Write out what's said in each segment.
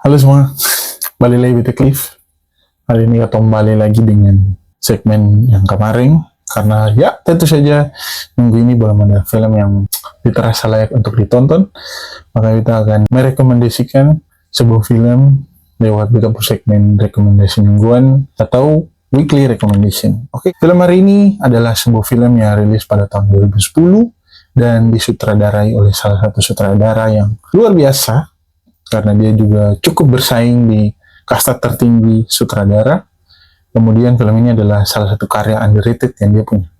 Halo semua, balik lagi with the Cliff. Hari ini kita kembali lagi dengan segmen yang kemarin. Karena ya tentu saja minggu ini belum ada film yang terasa layak untuk ditonton. Maka kita akan merekomendasikan sebuah film lewat kita segmen rekomendasi mingguan atau weekly recommendation. Oke, film hari ini adalah sebuah film yang rilis pada tahun 2010 dan disutradarai oleh salah satu sutradara yang luar biasa karena dia juga cukup bersaing di kasta tertinggi sutradara. Kemudian film ini adalah salah satu karya underrated yang dia punya.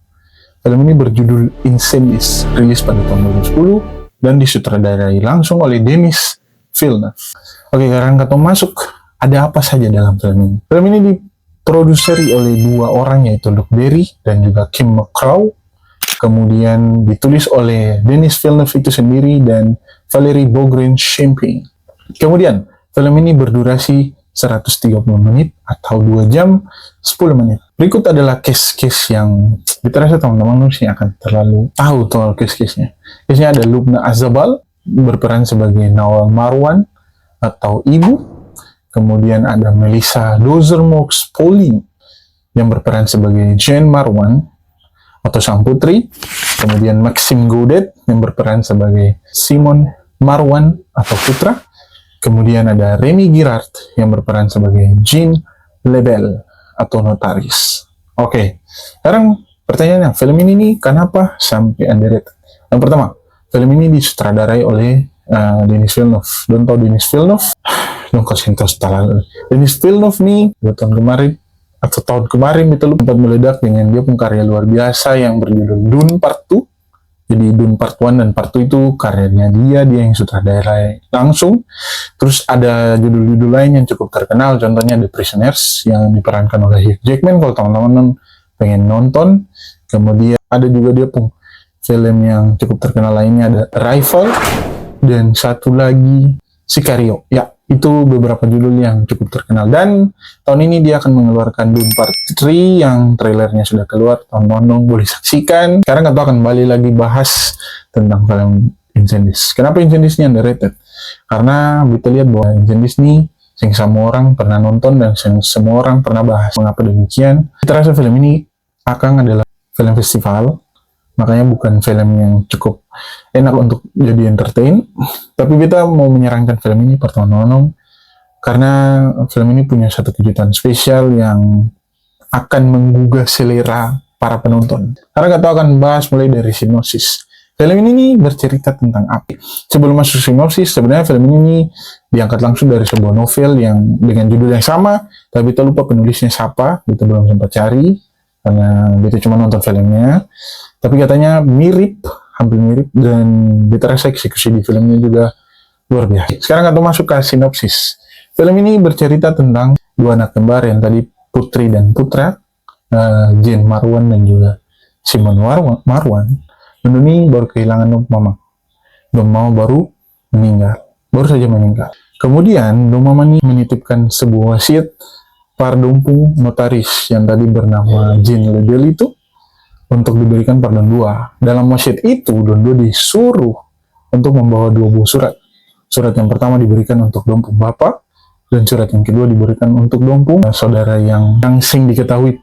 Film ini berjudul Incendies, rilis pada tahun 2010 dan disutradarai langsung oleh Denis Villeneuve. Oke, sekarang kita masuk. Ada apa saja dalam film ini? Film ini diproduseri oleh dua orang, yaitu Luc Berry dan juga Kim McCraw. Kemudian ditulis oleh Denis Villeneuve itu sendiri dan Valerie Bogren-Champagne. Kemudian, film ini berdurasi 130 menit atau 2 jam 10 menit. Berikut adalah case-case yang diterasa teman-teman mesti akan terlalu tahu soal case-case-nya. Case-nya ada Lubna Azabal berperan sebagai Nawal Marwan atau ibu. Kemudian ada Melissa Dozermox Pauline yang berperan sebagai Jane Marwan atau sang putri. Kemudian Maxime Gaudet yang berperan sebagai Simon Marwan atau putra. Kemudian ada Remy Girard yang berperan sebagai Jean Lebel atau notaris. Oke, sekarang pertanyaannya, film ini nih kenapa sampai underrated? Yang pertama, film ini disutradarai oleh Denis Villeneuve. Don't tahu Denis Villeneuve? Don't kasih tahu setelah Denis Villeneuve nih 2 tahun kemarin atau tahun kemarin itu sempat meledak dengan dia punya karya luar biasa yang berjudul Dune Part 2. Jadi Dune Part 1 dan Part 2 itu karyanya dia yang sutradarai langsung. Terus ada judul-judul lain yang cukup terkenal, contohnya The Prisoners yang diperankan oleh Hugh Jackman kalau teman-teman pengen nonton. Kemudian ada juga dia pun film yang cukup terkenal lainnya, ada Arrival dan satu lagi Sicario. Ya, itu beberapa judul yang cukup terkenal. Dan tahun ini dia akan mengeluarkan Dune Part 3 yang trailernya sudah keluar. Teman-teman boleh saksikan. Sekarang kita akan kembali lagi bahas tentang film Incendies. Kenapa Incendies ini underrated? Karena kita lihat bahwa Incendies ini semua orang pernah nonton dan semua orang pernah bahas. Mengapa demikian? Kita rasa film ini akan adalah film festival. Makanya bukan film yang cukup enak untuk jadi entertain. Tapi kita mau menyarankan film ini pertama-tama karena film ini punya satu kejutan spesial yang akan menggugah selera para penonton. Karena kita akan bahas mulai dari sinopsis. Film ini nih bercerita tentang api. Sebelum masuk sinopsis, sebenarnya film ini diangkat langsung dari sebuah novel yang dengan judul yang sama, tapi kita lupa penulisnya siapa, kita belum sempat cari karena kita cuma nonton filmnya. Tapi katanya mirip, hampir mirip, dan diterasa eksekusi di filmnya juga luar biasa. Sekarang kita masuk ke sinopsis. Film ini bercerita tentang dua anak kembar yang tadi putri dan putra, Jane Marwan dan juga Simon Marwan. Dan ini baru kehilangan mama. Mama baru meninggal, baru saja meninggal. Kemudian mama ini menitipkan sebuah wasiat para dumpung notaris yang tadi bernama Jean Lebel itu untuk diberikan pada Don 2. Dalam wasiat itu, Don 2 disuruh untuk membawa 2 buah surat. Surat yang pertama diberikan untuk dompung bapak, dan surat yang kedua diberikan untuk dompung saudara yang sing diketahui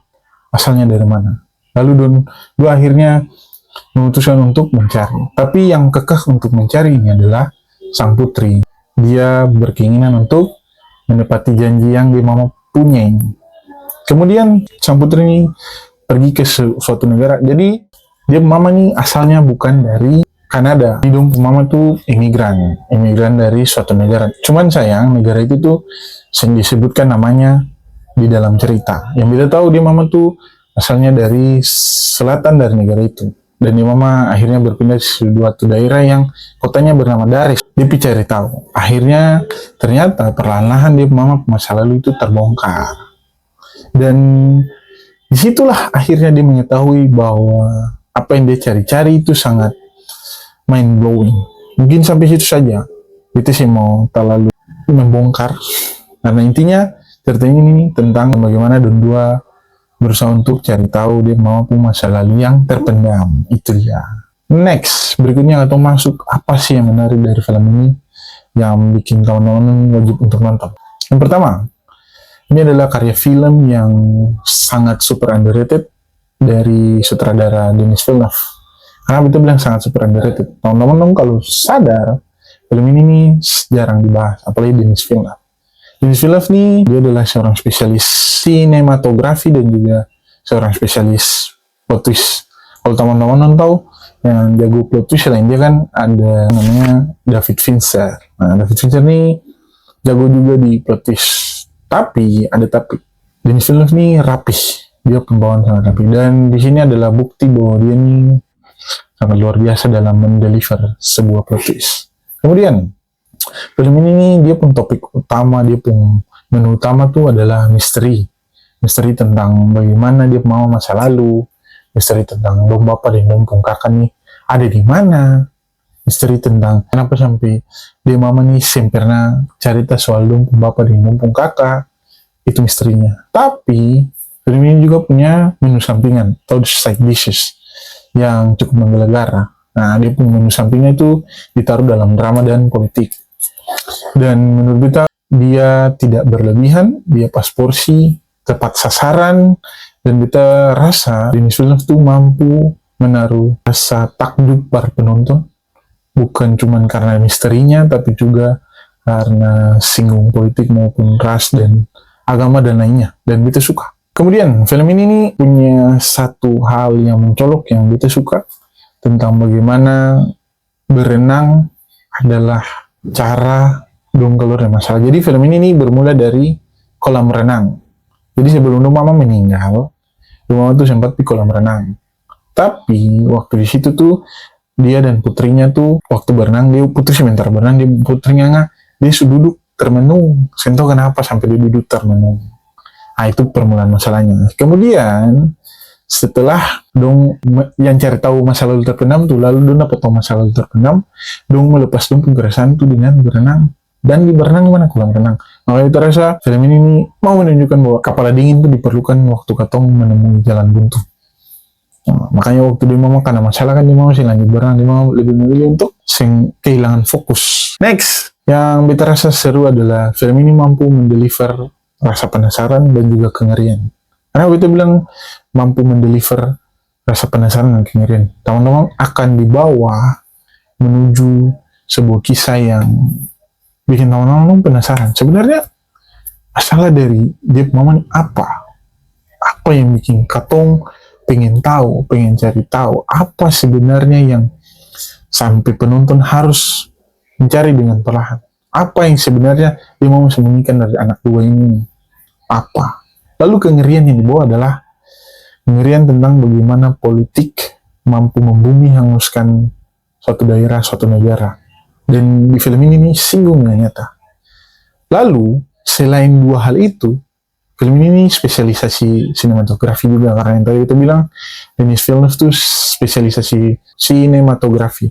asalnya dari mana. Lalu Don 2 akhirnya memutuskan untuk mencari. Tapi yang kekeh untuk mencari ini adalah sang putri. Dia berkeinginan untuk menepati janji yang dia mama punya ini. Kemudian sang putri ini pergi ke suatu negara. Jadi dia mama nih asalnya bukan dari Kanada. Hidung mama tuh imigran dari suatu negara. Cuman sayang negara itu tuh disebutkan namanya di dalam cerita. Yang kita tahu dia mama tuh asalnya dari selatan dari negara itu. Dan dia mama akhirnya berpindah ke suatu daerah yang kotanya bernama Dares. Dia cari tahu. Akhirnya ternyata perlahan-lahan dia mama masa lalu itu terbongkar. Dan disitulah akhirnya dia mengetahui bahwa apa yang dia cari-cari itu sangat mind blowing. Mungkin sampai situ saja. Itu sih mau terlalu membongkar. Karena intinya cerita ini tentang bagaimana Don 2 berusaha untuk cari tahu dia mampu masa lalu yang terpendam. Itu dia. Next, berikutnya atau masuk apa sih yang menarik dari film ini? yang bikin kawan-kawan wajib untuk nonton. Yang pertama, ini adalah karya film yang sangat super underrated dari sutradara Denis Villeneuve. Karena itu bilang sangat super underrated. Teman-teman kalau sadar, film ini nih jarang dibahas, apalagi Denis Villeneuve. Denis Villeneuve nih, dia adalah seorang spesialis sinematografi dan juga seorang spesialis plot twist. Kalau teman-teman tahu, yang jago plot twist selain dia kan ada namanya David Fincher. Nah, David Fincher nih jago juga di plot twist. Tapi, Denis Villeneuve nih rapih. Dia pembawaan sangat rapi. Dan di sini adalah bukti bahwa dia nih sangat luar biasa dalam mendeliver sebuah plot twist. Kemudian, film ini nih, dia pun topik utama, dia pun menu utama tuh adalah misteri. Misteri tentang bagaimana dia mau masa lalu, misteri tentang dong bapak dan dong kakak nih ada di mana, misteri tentang kenapa sampai dia mama nih sempurna cerita soal dong bapak dan dong kakak, itu misterinya. Tapi film ini juga punya menu sampingan atau side dishes yang cukup menggelegar. Nah, dia pun menu sampingnya itu ditaruh dalam drama dan politik. Dan menurut kita, dia tidak berlebihan, dia pas porsi, tepat sasaran, dan kita rasa Denis Villeneuve itu mampu menaruh rasa takjub para penonton, bukan cuma karena misterinya, tapi juga karena singgung politik maupun ras dan agama dan lainnya. Dan kita suka. Kemudian, film ini nih punya satu hal yang mencolok yang kita suka, tentang bagaimana berenang adalah cara dong keluar dari masalah. Jadi film ini nih bermula dari kolam renang. Jadi sebelum mama meninggal, mama tuh sempat di kolam renang. Tapi waktu di situ tuh dia dan putrinya tuh waktu berenang, dia putri sebentar berenang, dia putrinya dia duduk termenung. Saya tahu kenapa sampai dia duduk termenung. Nah, itu permulaan masalahnya. Kemudian setelah dong yang cari tahu masa lalu terpendam tuh, lalu dong dapat tahu masa lalu terpendam, dong melepas dong keresahan tuh dengan berenang. Dan di berenang mana kolam renang. Makanya terasa film ini mau menunjukkan bahwa kepala dingin itu diperlukan waktu katong menemui jalan buntu. Nah, makanya waktu dia mau karena masalah kan dia mau sih lanjut berenang, dia mau lebih memilih untuk kehilangan fokus. Next, yang beta rasa seru adalah film ini mampu mendeliver rasa penasaran dan juga kengerian. Karena beta bilang mampu mendeliver rasa penasaran dan kengerian. Teman-teman akan dibawa menuju sebuah kisah yang bikin teman-teman penasaran. Sebenarnya masalah dari dia mama ini apa? Apa yang bikin katong pengen tahu, pengen cari tahu apa sebenarnya yang sampai penonton harus mencari dengan perlahan. Apa yang sebenarnya dia mau sembunyikan dari anak dua ini? Apa? Lalu kengerian yang dibawa adalah kengerian tentang bagaimana politik mampu membumi hanguskan suatu daerah, suatu negara. Dan di film ini nih singgung dengan nyata. Lalu, selain dua hal itu, film ini nih spesialisasi sinematografi juga. Karena yang tadi kita bilang, Denis Villeneuve itu spesialisasi sinematografi.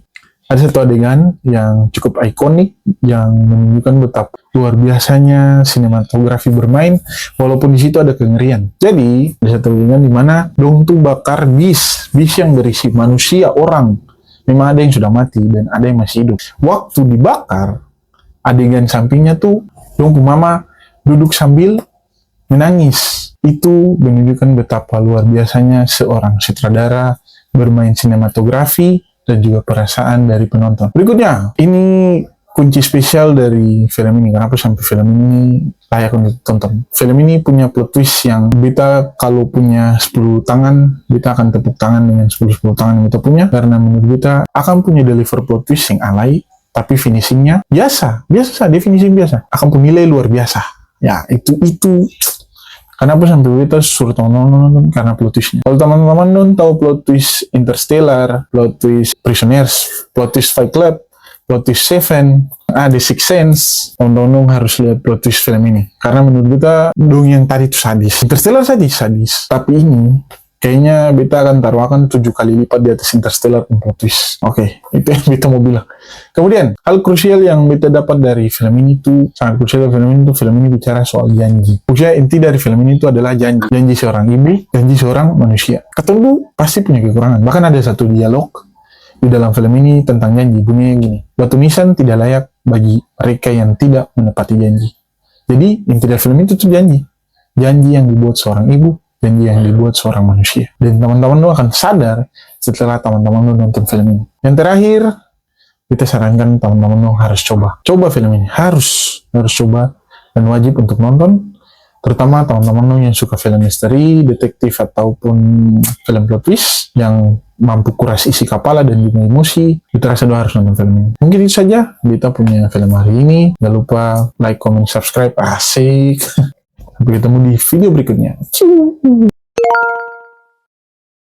Ada satu adegan yang cukup ikonik, yang menunjukkan betapa luar biasanya sinematografi bermain, walaupun di situ ada kengerian. Jadi, ada satu adegan di mana dong tuh bakar bis yang berisi manusia, orang. Memang ada yang sudah mati dan ada yang masih hidup. Waktu dibakar, adegan sampingnya tuh dong mama duduk sambil menangis. Itu menunjukkan betapa luar biasanya seorang sutradara bermain sinematografi dan juga perasaan dari penonton. Berikutnya, ini kunci spesial dari film ini. Kenapa sampai film ini layak untuk ditonton? Film ini punya plot twist yang beta kalau punya 10 tangan, beta akan tepuk tangan dengan 10 tangan yang beta punya. Karena menurut beta akan punya deliver plot twist yang alay, tapi finishingnya biasa, dia finishing biasa. Akan punya nilai luar biasa. Ya, itu kenapa sampai beta suruh tonton karena plot twistnya. Kalau teman-teman tahu plot twist Interstellar, plot twist Prisoners, plot twist Fight Club, plot twist Seven, The Sixth Sense, teman-teman harus lihat plot twist film ini. Karena menurut beta dong yang tadi itu sadis. Interstellar sadis, tapi ini kayaknya beta akan taruhkan 7 kali lipat di atas Interstellar plot twist. Oke, itu yang beta mau bilang. Kemudian, hal krusial yang beta dapat dari film ini tuh, sangat krusial dari film ini bicara soal janji. Maksudnya inti dari film ini tuh adalah janji. Janji seorang ibu, janji seorang manusia. Ketemu pasti punya kekurangan. Bahkan ada satu dialog di dalam film ini tentang janji. Bunyinya gini, batu nisan tidak layak bagi mereka yang tidak menepati janji. Jadi inti dari film itu tuh janji. Janji yang dibuat seorang ibu, janji yang dibuat seorang manusia. Dan teman-teman lu akan sadar setelah teman-teman lu nonton film ini. Yang terakhir, kita sarankan teman-teman lu harus coba. Coba film ini, harus coba dan wajib untuk nonton. Terutama teman-teman lu yang suka film misteri, detektif, ataupun film plot twist yang mampu kuras isi kepala dan juga emosi, itu rasa doa harus nonton film ini. Mungkin itu saja kita punya film hari ini. Jangan lupa like, comment, subscribe. Asik. Sampai ketemu di video berikutnya. Ciu.